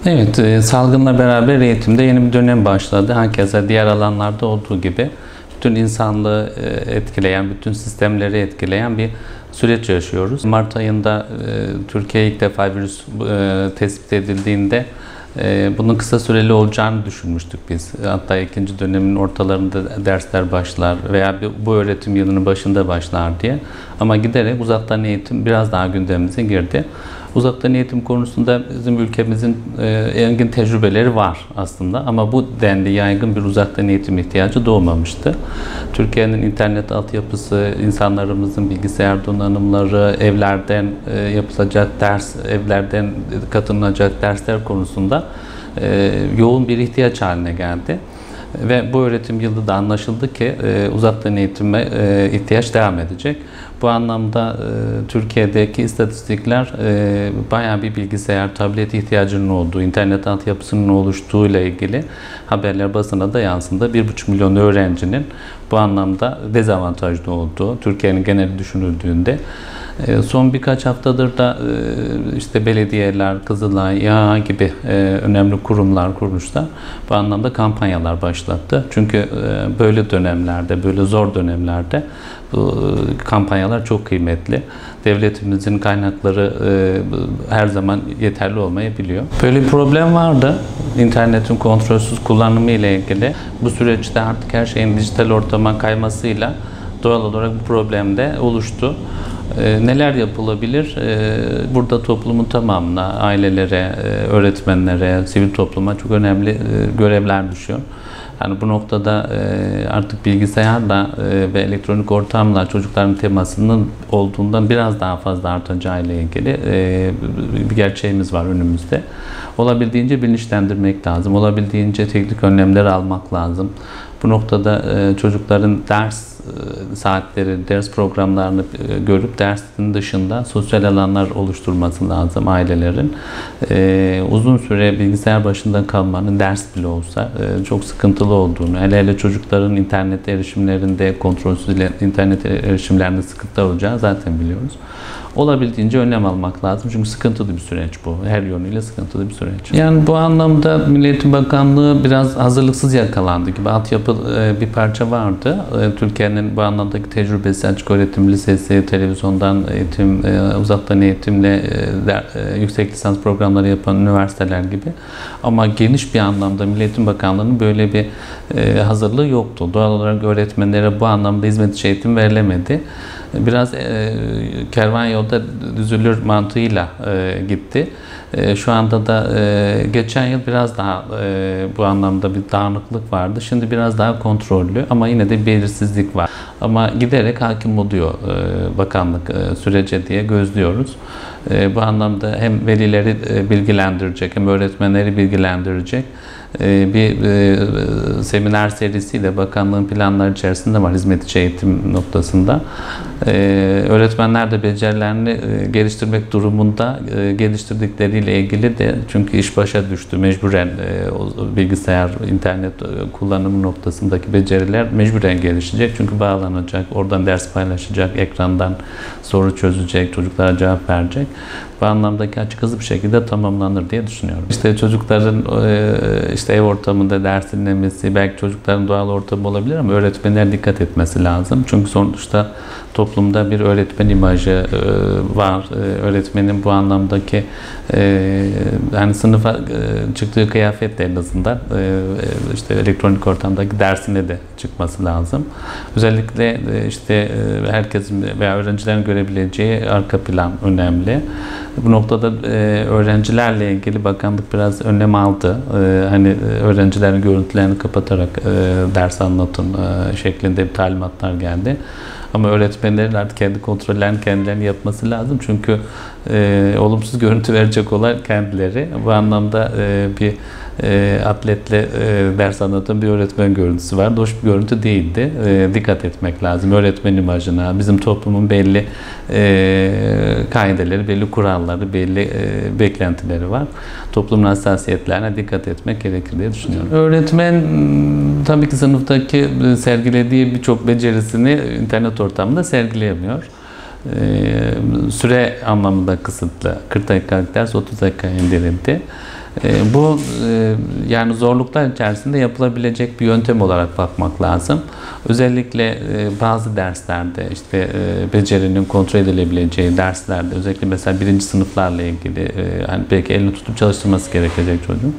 Evet, salgınla beraber eğitimde yeni bir dönem başladı. Herkese diğer alanlarda olduğu gibi bütün insanlığı etkileyen, bütün sistemleri etkileyen bir süreç yaşıyoruz. Mart ayında Türkiye'ye ilk defa virüs tespit edildiğinde bunun kısa süreli olacağını düşünmüştük biz. Hatta ikinci dönemin ortalarında dersler başlar veya bu öğretim yılının başında başlar diye. Ama giderek uzaktan eğitim biraz daha gündemimize girdi. Uzaktan eğitim konusunda bizim ülkemizin engin tecrübeleri var aslında ama bu denli yaygın bir uzaktan eğitim ihtiyacı doğmamıştı. Türkiye'nin internet altyapısı, insanlarımızın bilgisayar donanımları, evlerden yapılacak ders, evlerden katılınacak dersler konusunda yoğun bir ihtiyaç haline geldi. Ve bu öğretim yılı da anlaşıldı ki uzaktan eğitime ihtiyaç devam edecek. Bu anlamda Türkiye'deki istatistikler bayağı bir bilgisayar, tablet ihtiyacının olduğu, internet altyapısının oluştuğuyla ilgili haberler basına da yansıdı. 1,5 milyon öğrencinin bu anlamda dezavantajlı olduğu, Türkiye'nin geneli düşünüldüğünde. Son birkaç haftadır da işte belediyeler, Kızılay, İHA gibi önemli kurumlar, kuruluşlar bu anlamda kampanyalar başlattı. Çünkü böyle dönemlerde, böyle zor dönemlerde bu kampanyalar çok kıymetli. Devletimizin kaynakları her zaman yeterli olmayabiliyor. Böyle bir problem vardı. İnternetin kontrolsüz kullanımı ile ilgili. Bu süreçte artık her şeyin dijital ortama kaymasıyla doğal olarak bu problem de oluştu. Neler yapılabilir? Burada toplumun tamamına, ailelere, öğretmenlere, sivil topluma çok önemli görevler düşüyor. Yani bu noktada artık bilgisayarla ve elektronik ortamla çocukların temasının olduğundan biraz daha fazla artacağıyla ilgili bir gerçeğimiz var önümüzde. Olabildiğince bilinçlendirmek lazım. Olabildiğince teknik önlemler almak lazım. Bu noktada çocukların ders saatleri, ders programlarını görüp dersin dışında sosyal alanlar oluşturması lazım ailelerin. Uzun süre bilgisayar başında kalmanın ders bile olsa çok sıkıntılı olduğunu, hele çocukların internet erişimlerinde, kontrolsüz internet erişimlerinde sıkıntılar olacağı zaten biliyoruz. Olabildiğince önlem almak lazım. Çünkü sıkıntılı bir süreç bu. Her yönüyle sıkıntılı bir süreç. Yani bu anlamda Milli Eğitim Bakanlığı biraz hazırlıksız yakalandı gibi altyapı bir parça vardı. Türkiye'nin bu anlamdaki tecrübesi, açık öğretim lisesi, televizyondan eğitim, uzaktan eğitimle yüksek lisans programları yapan üniversiteler gibi. Ama geniş bir anlamda Milli Eğitim Bakanlığı'nın böyle bir hazırlığı yoktu. Doğal olarak öğretmenlere bu anlamda hizmet eğitim verilemedi. Biraz kervan yolda düzülür mantığıyla gitti. Şu anda da geçen yıl biraz daha bu anlamda bir dağınıklık vardı. Şimdi biraz daha kontrollü ama yine de belirsizlik var. Ama giderek hakim oluyor bakanlık sürece diye gözlüyoruz. Bu anlamda hem velileri bilgilendirecek hem öğretmenleri bilgilendirecek bir seminer serisiyle bakanlığın planları içerisinde var hizmet eğitim noktasında. Öğretmenler de becerilerini geliştirmek durumunda geliştirdikleriyle ilgili de çünkü iş başa düştü. Mecburen bilgisayar, internet kullanımı noktasındaki beceriler mecburen gelişecek. Çünkü bağlanacak, oradan ders paylaşacak, ekrandan soru çözecek, çocuklara cevap verecek. Bu anlamdaki açık hızlı bir şekilde tamamlanır diye düşünüyorum. İşte çocukların işte ev ortamında ders dinlemesi, belki çocukların doğal ortamı olabilir ama öğretmenler dikkat etmesi lazım. Çünkü sonuçta toplumda bir öğretmen imajı var. Öğretmenin bu anlamdaki yani sınıfa çıktığı kıyafetle en azından işte elektronik ortamdaki dersine de çıkması lazım. Özellikle işte herkesin veya öğrencilerin görebileceği arka plan önemli. Bu noktada öğrencilerle ilgili bakanlık biraz önlem aldı. Hani öğrencilerin görüntülerini kapatarak ders anlatın şeklinde bir talimatlar geldi. Ama öğretmenlerin artık kendi kontrollerini kendilerinin yapması lazım. Çünkü olumsuz görüntü verecek olan kendileri. Bu anlamda bir atletle ders anlatan bir öğretmen görüntüsü var. Hoş bir görüntü değildi. Dikkat etmek lazım. Öğretmen imajına, bizim toplumun belli kaideleri, belli kuralları, belli beklentileri var. Toplumun hassasiyetlerine dikkat etmek gerekir diye düşünüyorum. Öğretmen tabii ki sınıftaki sergilediği birçok becerisini internet ortamında sergileyemiyor. Süre anlamında kısıtlı. 40 dakikalık ders 30 dakikaya indirildi. Bu yani zorluklar içerisinde yapılabilecek bir yöntem olarak bakmak lazım. Özellikle bazı derslerde işte becerinin kontrol edilebileceği derslerde özellikle mesela birinci sınıflarla ilgili hani belki elini tutup çalıştırması gerekecek çocuğun.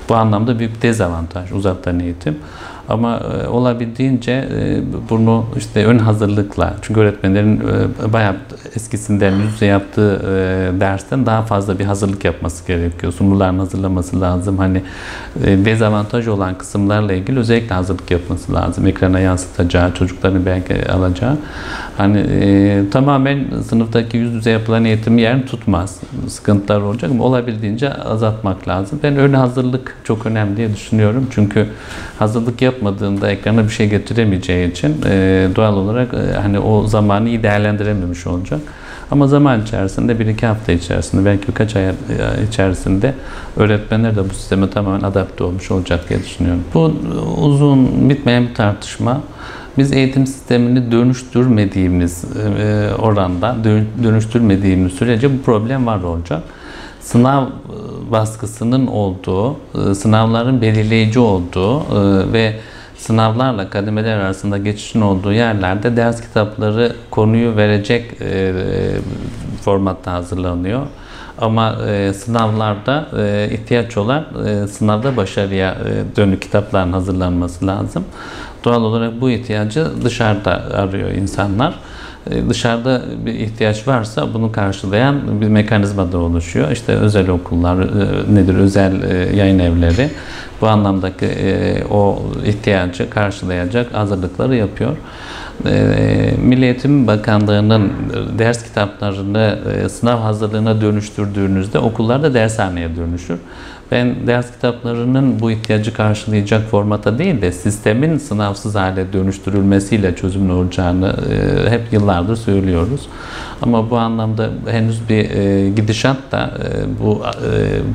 Bu anlamda büyük bir dezavantaj uzaktan eğitim. Ama olabildiğince bunu işte ön hazırlıkla, çünkü öğretmenlerin bayağı eskisinden yüz yüze yaptığı dersten daha fazla bir hazırlık yapması gerekiyor. Sunularını hazırlaması lazım. Hani dezavantaj olan kısımlarla ilgili özellikle hazırlık yapması lazım. Ekrana yansıtacağı, çocukların belki alacağı. Hani tamamen sınıftaki yüz yüze yapılan eğitim yerini tutmaz. Sıkıntılar olacak ama olabildiğince azaltmak lazım. Ben ön hazırlık çok önemli diye düşünüyorum. Çünkü hazırlık yapmadığında ekrana bir şey getiremeyeceği için doğal olarak hani o zamanı iyi değerlendirememiş olacak. Ama zaman içerisinde, bir iki hafta içerisinde, belki birkaç ay içerisinde öğretmenler de bu sisteme tamamen adapte olmuş olacak diye düşünüyorum. Bu uzun bitmeyen bir tartışma. Biz eğitim sistemini dönüştürmediğimiz oranda, dönüştürmediğimiz sürece bu problem var olacak. Sınav baskısının olduğu, sınavların belirleyici olduğu ve sınavlarla kademeler arasında geçişin olduğu yerlerde ders kitapları konuyu verecek formatta hazırlanıyor. Ama sınavlarda ihtiyaç olan sınavda başarıya dönük kitapların hazırlanması lazım. Doğal olarak bu ihtiyacı dışarıda arıyor insanlar. Dışarıda bir ihtiyaç varsa bunu karşılayan bir mekanizma da oluşuyor. İşte özel okullar nedir, özel yayın evleri bu anlamdaki o ihtiyacı karşılayacak hazırlıkları yapıyor. Milli Eğitim Bakanlığı'nın ders kitaplarını sınav hazırlığına dönüştürdüğünüzde okullarda dershaneye dönüşür. Ben ders kitaplarının bu ihtiyacı karşılayacak formata değil de sistemin sınavsız hale dönüştürülmesiyle çözümün olacağını hep yıllardır söylüyoruz. Ama bu anlamda henüz bir gidişat da bu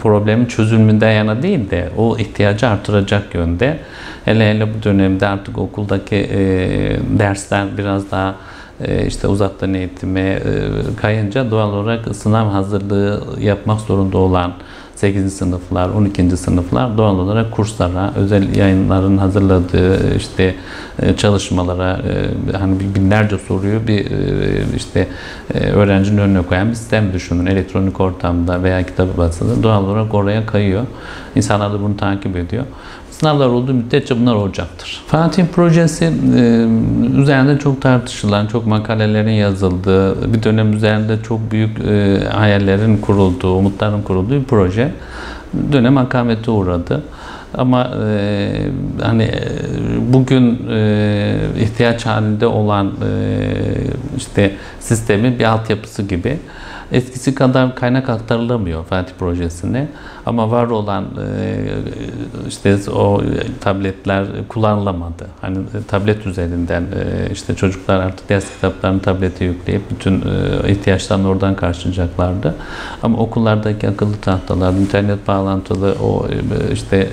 problemin çözümünden yana değil de o ihtiyacı artıracak yönde. Hele hele bu dönemde artık okuldaki dersler biraz daha işte uzaktan eğitime kayınca doğal olarak sınav hazırlığı yapmak zorunda olan 8. sınıflar, 12. sınıflar doğal olarak kurslara, özel yayınların hazırladığı işte çalışmalara hani binlerce soruyu bir işte öğrencinin önüne koyan bir sistem düşünün. Elektronik ortamda veya kitabı basılı doğal olarak oraya kayıyor. İnsanlar da bunu takip ediyor. Sınavlar olduğu müddetçe bunlar olacaktır. Fatih projesi üzerinde çok tartışılan, çok makalelerin yazıldığı, bir dönem üzerinde çok büyük hayallerin kurulduğu, umutların kurulduğu bir proje. Dönem akamete uğradı. Ama hani bugün ihtiyaç halinde olan işte sistemin bir altyapısı gibi eskisi kadar kaynak aktarılamıyor Fatih projesine. Ama var olan işte o tabletler kullanılamadı. Hani tablet üzerinden işte çocuklar artık ders kitaplarını tablete yükleyip bütün ihtiyaçlarını oradan karşılayacaklardı. Ama okullardaki akıllı tahtalar, internet bağlantılı o işte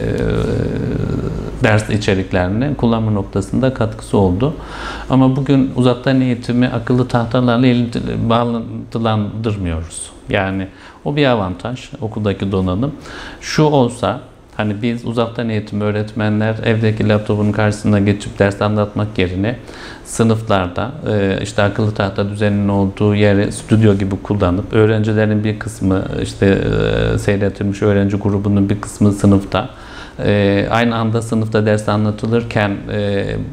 ders içeriklerine kullanma noktasında katkısı oldu. Ama bugün uzaktan eğitimi akıllı tahtalarla bağlantılandırmıyoruz. Yani o bir avantaj, okuldaki donanım. Şu olsa, hani biz uzaktan eğitim öğretmenler evdeki laptopun karşısına geçip ders anlatmak yerine sınıflarda işte akıllı tahta düzeninin olduğu yeri stüdyo gibi kullanıp öğrencilerin bir kısmı işte seyretilmiş öğrenci grubunun bir kısmı sınıfta aynı anda sınıfta ders anlatılırken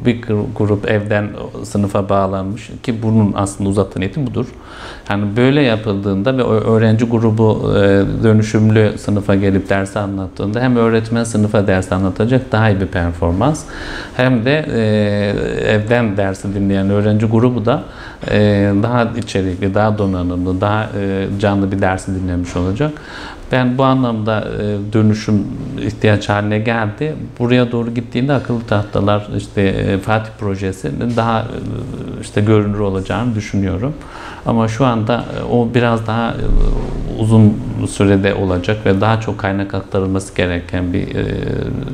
bir grup evden sınıfa bağlanmış ki bunun aslında uzaktan eğitim budur. Yani böyle yapıldığında ve öğrenci grubu dönüşümlü sınıfa gelip ders anlattığında hem öğretmen sınıfa ders anlatacak daha iyi bir performans hem de evden dersi dinleyen öğrenci grubu da daha içerikli, daha donanımlı, daha canlı bir dersi dinlemiş olacak. Ben bu anlamda dönüşüm ihtiyaç haline geldi. Buraya doğru gittiğinde akıllı tahtalar işte Fatih projesi daha işte görünür olacağını düşünüyorum. Ama şu anda o biraz daha uzun sürede olacak ve daha çok kaynak aktarılması gereken bir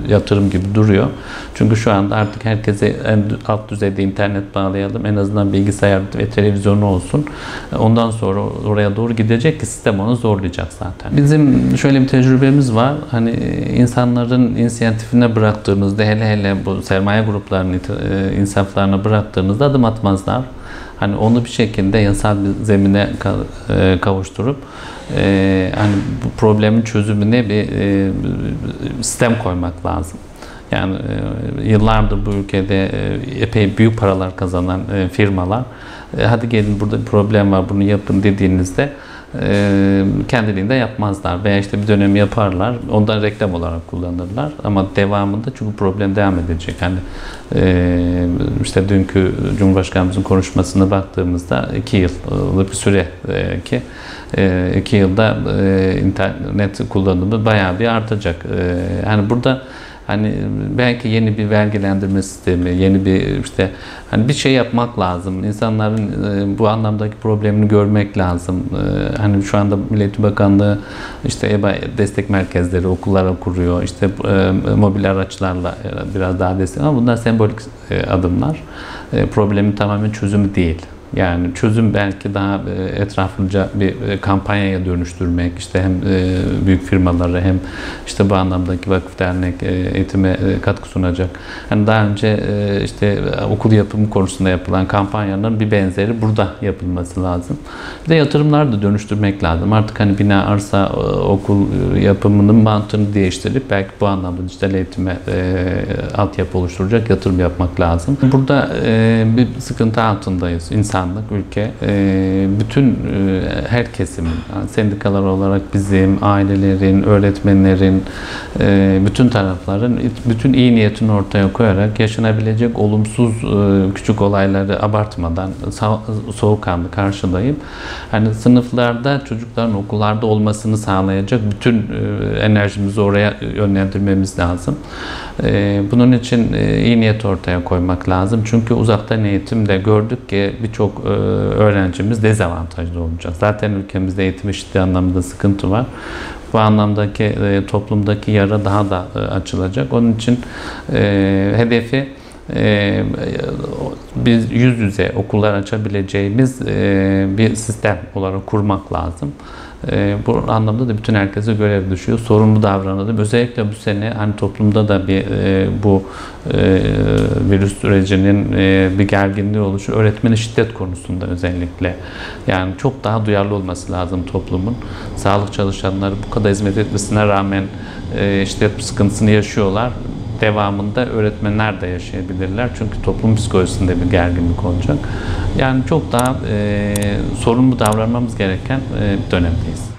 yatırım gibi duruyor. Çünkü şu anda artık herkese en alt düzeyde internet bağlayalım, en azından bilgisayar ve televizyonu olsun. Ondan sonra oraya doğru gidecek ki sistem onu zorlayacak zaten. Bizim şöyle bir tecrübemiz var. Hani insanların inisiyatifine bıraktığımızda, hele bu sermaye gruplarının insaflarına bıraktığımızda adım atmazlar. Hani onu bir şekilde yasal bir zemine kavuşturup hani bu problemin çözümüne bir sistem koymak lazım. Yani yıllardır bu ülkede epey büyük paralar kazanan firmalar, hadi gelin burada bir problem var, bunu yapın dediğinizde kendiliğinde yapmazlar veya işte bir dönem yaparlar, ondan reklam olarak kullanırlar ama devamında, çünkü problem devam edecek. Yani işte dünkü Cumhurbaşkanımızın konuşmasına baktığımızda 2 yıllık bir süre ki 2 yılda internet kullanımı bayağı bir artacak. Yani burada hani belki yeni bir vergilendirme sistemi, yeni bir işte hani bir şey yapmak lazım. İnsanların bu anlamdaki problemini görmek lazım. Hani şu anda Milli Eğitim Bakanlığı işte EBA destek merkezleri okullara kuruyor. İşte mobil araçlarla biraz daha destek, ama bunlar sembolik adımlar. Problemin tamamen çözümü değil. Yani çözüm belki daha etraflıca bir kampanyaya dönüştürmek, işte hem büyük firmaları hem işte bu anlamdaki vakıf dernek eğitime katkı sunacak. Yani daha önce işte okul yapımı konusunda yapılan kampanyaların bir benzeri burada yapılması lazım. Bir de yatırımları da dönüştürmek lazım. Artık hani bina, arsa, okul yapımının mantığını değiştirip belki bu anlamda dijital eğitime altyapı oluşturacak yatırım yapmak lazım. Burada bir sıkıntı altındayız. İnsanlık, ülke, bütün her kesimin, sendikalar olarak bizim, ailelerin, öğretmenlerin, bütün tarafların bütün iyi niyetini ortaya koyarak yaşanabilecek olumsuz küçük olayları abartmadan soğukkanlı karşılayıp hani sınıflarda çocukların okullarda olmasını sağlayacak bütün enerjimizi oraya yönlendirmemiz lazım. Bunun için iyi niyet ortaya koymak lazım. Çünkü uzaktan eğitimde gördük ki birçok öğrencimiz dezavantajlı olacak. Zaten ülkemizde eğitim eşitliği anlamında sıkıntı var. Bu anlamdaki toplumdaki yara daha da açılacak. Onun için hedefi biz yüz yüze okullar açabileceğimiz bir sistem olarak kurmak lazım. Bu anlamda da bütün herkese görev düşüyor. Sorumlu davranalım. Özellikle bu sene hani toplumda da bir bu virüs sürecinin bir gerginliği oluşu, öğretmene şiddet konusunda özellikle. Yani çok daha duyarlı olması lazım toplumun. Sağlık çalışanları bu kadar hizmet etmesine rağmen şiddet sıkıntısını yaşıyorlar. Devamında öğretmenler de yaşayabilirler. Çünkü toplum psikolojisinde bir gerginlik olacak. Yani çok daha sorumlu davranmamız gereken bir dönemdeyiz.